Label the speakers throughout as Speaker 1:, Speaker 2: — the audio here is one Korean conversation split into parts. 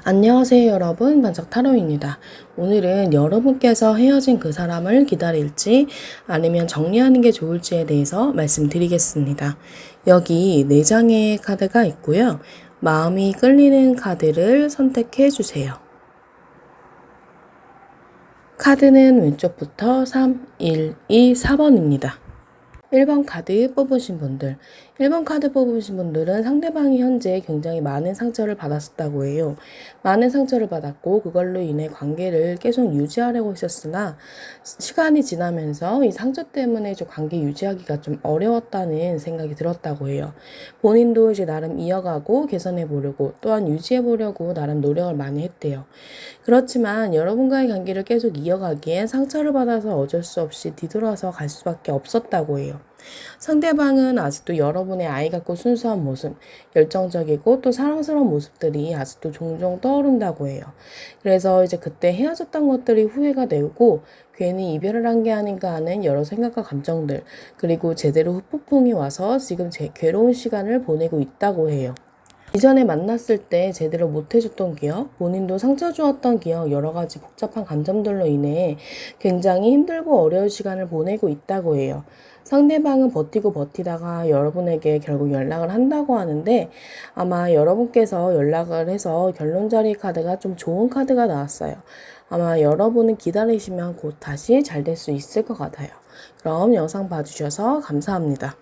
Speaker 1: 안녕하세요 여러분, 반짝 타로입니다. 오늘은 여러분께서 헤어진 그 사람을 기다릴지 아니면 정리하는 게 좋을지에 대해서 말씀드리겠습니다. 여기 4장의 카드가 있고요. 마음이 끌리는 카드를 선택해 주세요. 카드는 왼쪽부터 3, 1, 2, 4번입니다. 1번 카드 뽑으신 분들, 1번 카드 뽑으신 분들은 상대방이 현재 굉장히 많은 상처를 받았었다고 해요. 많은 상처를 받았고 그걸로 인해 관계를 계속 유지하려고 했었으나 시간이 지나면서 이 상처 때문에 좀 관계 유지하기가 좀 어려웠다는 생각이 들었다고 해요. 본인도 이제 나름 이어가고 개선해 보려고 또한 유지해 보려고 나름 노력을 많이 했대요. 그렇지만 여러분과의 관계를 계속 이어가기엔 상처를 받아서 어쩔 수 없이 뒤돌아서 갈 수밖에 없었다고 해요. 상대방은 아직도 여러분의 아이 같고 순수한 모습, 열정적이고 또 사랑스러운 모습들이 아직도 종종 떠오른다고 해요. 그래서 이제 그때 헤어졌던 것들이 후회가 되고 괜히 이별을 한 게 아닌가 하는 여러 생각과 감정들, 그리고 제대로 후폭풍이 와서 지금 괴로운 시간을 보내고 있다고 해요. 이전에 만났을 때 제대로 못해줬던 기억, 본인도 상처 주었던 기억, 여러 가지 복잡한 감정들로 인해 굉장히 힘들고 어려운 시간을 보내고 있다고 해요. 상대방은 버티고 버티다가 여러분에게 결국 연락을 한다고 하는데 아마 여러분께서 연락을 해서 결론자리 카드가 좀 좋은 카드가 나왔어요. 아마 여러분은 기다리시면 곧 다시 잘 될 수 있을 것 같아요. 그럼 영상 봐주셔서 감사합니다.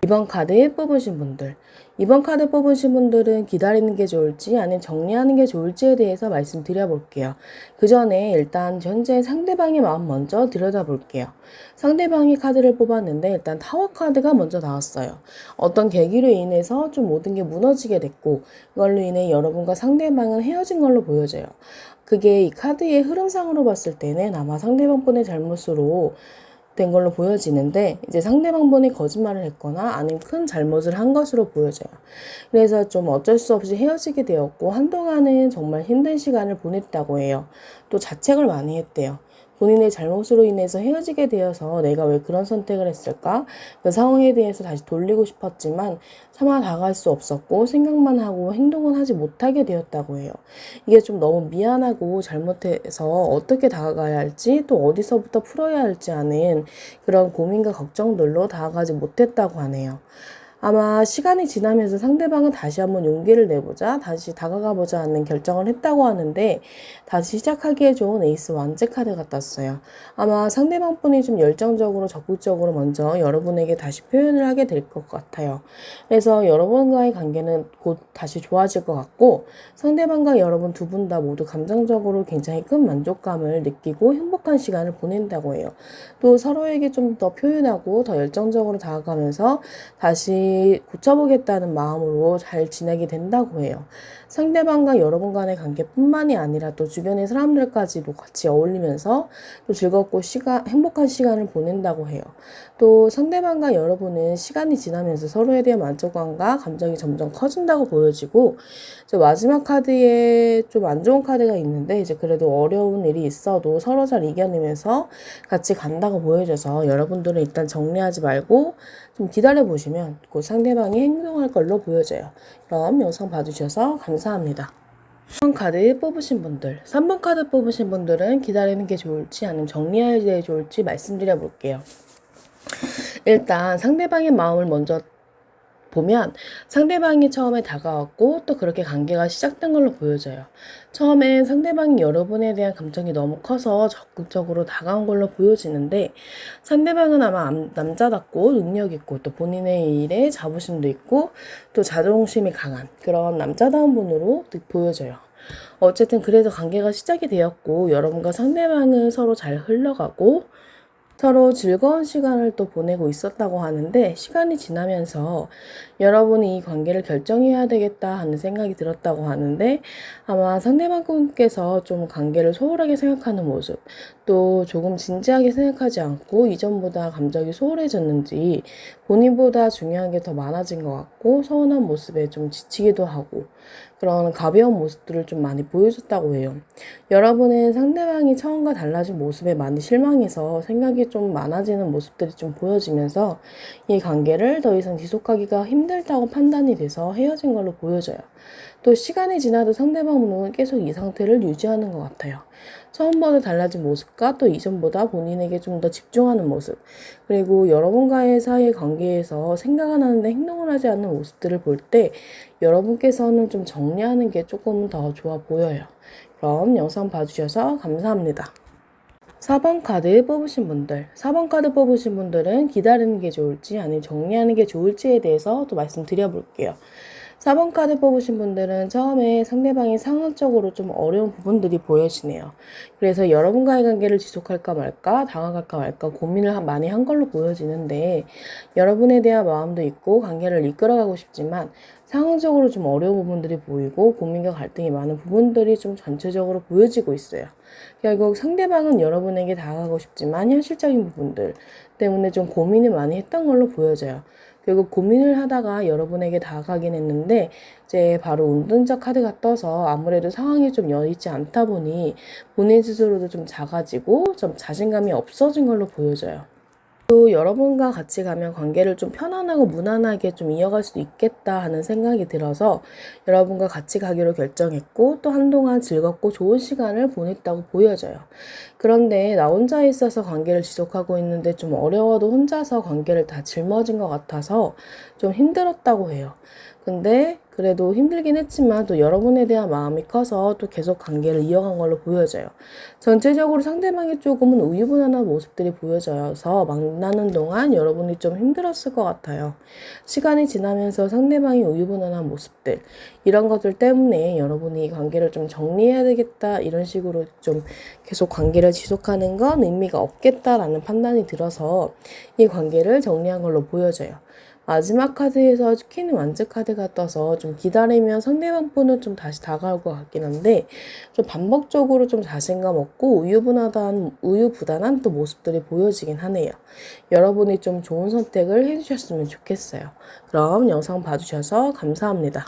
Speaker 1: 2번 카드 뽑으신 분들, 2번 카드 뽑으신 분들은 기다리는 게 좋을지 아니면 정리하는 게 좋을지에 대해서 말씀드려 볼게요. 그 전에 일단 현재 상대방의 마음 먼저 들여다볼게요. 상대방이 카드를 뽑았는데 일단 타워 카드가 먼저 나왔어요. 어떤 계기로 인해서 좀 모든 게 무너지게 됐고 그걸로 인해 여러분과 상대방은 헤어진 걸로 보여져요. 그게 이 카드의 흐름상으로 봤을 때는 아마 상대방분의 잘못으로 된 걸로 보여지는데 이제 상대방분이 거짓말을 했거나 아니면 큰 잘못을 한 것으로 보여져요. 그래서 좀 어쩔 수 없이 헤어지게 되었고 한동안은 정말 힘든 시간을 보냈다고 해요. 또 자책을 많이 했대요. 본인의 잘못으로 인해서 헤어지게 되어서 내가 왜 그런 선택을 했을까? 그 상황에 대해서 다시 돌리고 싶었지만 차마 다가갈 수 없었고 생각만 하고 행동은 하지 못하게 되었다고 해요. 이게 좀 너무 미안하고 잘못해서 어떻게 다가가야 할지 또 어디서부터 풀어야 할지 하는 그런 고민과 걱정들로 다가가지 못했다고 하네요. 아마 시간이 지나면서 상대방은 다시 한번 용기를 내보자, 다시 다가가보자 하는 결정을 했다고 하는데 다시 시작하기에 좋은 에이스 왕제 카드가 떴어요. 아마 상대방 분이 좀 열정적으로 적극적으로 먼저 여러분에게 다시 표현을 하게 될 것 같아요. 그래서 여러분과의 관계는 곧 다시 좋아질 것 같고 상대방과 여러분 두 분 다 모두 감정적으로 굉장히 큰 만족감을 느끼고 행복한 시간을 보낸다고 해요. 또 서로에게 좀 더 표현하고 더 열정적으로 다가가면서 다시 고쳐보겠다는 마음으로 잘 지내게 된다고 해요. 상대방과 여러분 간의 관계뿐만이 아니라 또 주변의 사람들까지도 같이 어울리면서 또 즐겁고 행복한 시간을 보낸다고 해요. 또 상대방과 여러분은 시간이 지나면서 서로에 대한 만족감과 감정이 점점 커진다고 보여지고 마지막 카드에 좀 안 좋은 카드가 있는데 이제 그래도 어려운 일이 있어도 서로 잘 이겨내면서 같이 간다고 보여져서 여러분들은 일단 정리하지 말고 좀 기다려 보시면 곧 상대방이 행동할 걸로 보여져요. 그럼 영상 봐주셔서 감사합니다. 3번 카드 뽑으신 분들, 3번 카드 뽑으신 분들은 기다리는 게 좋을지 아니면 정리할 게 좋을지 말씀드려 볼게요. 일단 상대방의 마음을 먼저 보면 상대방이 처음에 다가왔고 또 그렇게 관계가 시작된 걸로 보여져요. 처음엔 상대방이 여러분에 대한 감정이 너무 커서 적극적으로 다가온 걸로 보여지는데 상대방은 아마 남자답고 능력 있고 또 본인의 일에 자부심도 있고 또 자존심이 강한 그런 남자다운 분으로 보여져요. 어쨌든 그래서 관계가 시작이 되었고 여러분과 상대방은 서로 잘 흘러가고 서로 즐거운 시간을 또 보내고 있었다고 하는데 시간이 지나면서 여러분이 이 관계를 결정해야 되겠다 하는 생각이 들었다고 하는데 아마 상대방분께서 좀 관계를 소홀하게 생각하는 모습 또 조금 진지하게 생각하지 않고 이전보다 감정이 소홀해졌는지 본인보다 중요한 게 더 많아진 것 같고 서운한 모습에 좀 지치기도 하고 그런 가벼운 모습들을 좀 많이 보여줬다고 해요. 여러분은 상대방이 처음과 달라진 모습에 많이 실망해서 생각이 좀 많아지는 모습들이 좀 보여지면서 이 관계를 더 이상 지속하기가 힘들다고 판단이 돼서 헤어진 걸로 보여져요. 또 시간이 지나도 상대방은 계속 이 상태를 유지하는 것 같아요. 처음보다 달라진 모습과 또 이전보다 본인에게 좀 더 집중하는 모습, 그리고 여러분과의 사이의 관계에서 생각은 하는데 행동을 하지 않는 모습들을 볼 때 여러분께서는 좀 정리하는 게 조금 더 좋아 보여요. 그럼 영상 봐주셔서 감사합니다. 4번 카드 뽑으신 분들, 4번 카드 뽑으신 분들은 기다리는 게 좋을지 아니면 정리하는 게 좋을지에 대해서 또 말씀드려 볼게요. 4번 카드 뽑으신 분들은 처음에 상대방이 상황적으로 좀 어려운 부분들이 보여지네요. 그래서 여러분과의 관계를 지속할까 말까, 다가갈까 말까 고민을 많이 한 걸로 보여지는데, 여러분에 대한 마음도 있고 관계를 이끌어가고 싶지만 상황적으로 좀 어려운 부분들이 보이고 고민과 갈등이 많은 부분들이 좀 전체적으로 보여지고 있어요. 결국 상대방은 여러분에게 다가가고 싶지만 현실적인 부분들 때문에 좀 고민을 많이 했던 걸로 보여져요. 결국 고민을 하다가 여러분에게 다가가긴 했는데 이제 바로 운전자 카드가 떠서 아무래도 상황이 좀 여의치 않다 보니 본인 스스로도 좀 작아지고 좀 자신감이 없어진 걸로 보여져요. 또 여러분과 같이 가면 관계를 좀 편안하고 무난하게 좀 이어갈 수 있겠다 하는 생각이 들어서 여러분과 같이 가기로 결정했고 또 한동안 즐겁고 좋은 시간을 보냈다고 보여져요. 그런데 나 혼자 있어서 관계를 지속하고 있는데 좀 어려워도 혼자서 관계를 다 짊어진 것 같아서 좀 힘들었다고 해요. 근데 그래도 힘들긴 했지만 또 여러분에 대한 마음이 커서 또 계속 관계를 이어간 걸로 보여져요. 전체적으로 상대방이 조금은 우유부단한 모습들이 보여져서 만나는 동안 여러분이 좀 힘들었을 것 같아요. 시간이 지나면서 상대방이 우유부단한 모습들, 이런 것들 때문에 여러분이 관계를 좀 정리해야 되겠다, 이런 식으로 좀 계속 관계를 지속하는 건 의미가 없겠다라는 판단이 들어서 이 관계를 정리한 걸로 보여져요. 마지막 카드에서 키는 완즈 카드가 떠서 좀 기다리면 상대방 분은 좀 다시 다가올 것 같긴 한데 좀 반복적으로 좀 자신감 없고 우유부단한 또 모습들이 보여지긴 하네요. 여러분이 좀 좋은 선택을 해주셨으면 좋겠어요. 그럼 영상 봐주셔서 감사합니다.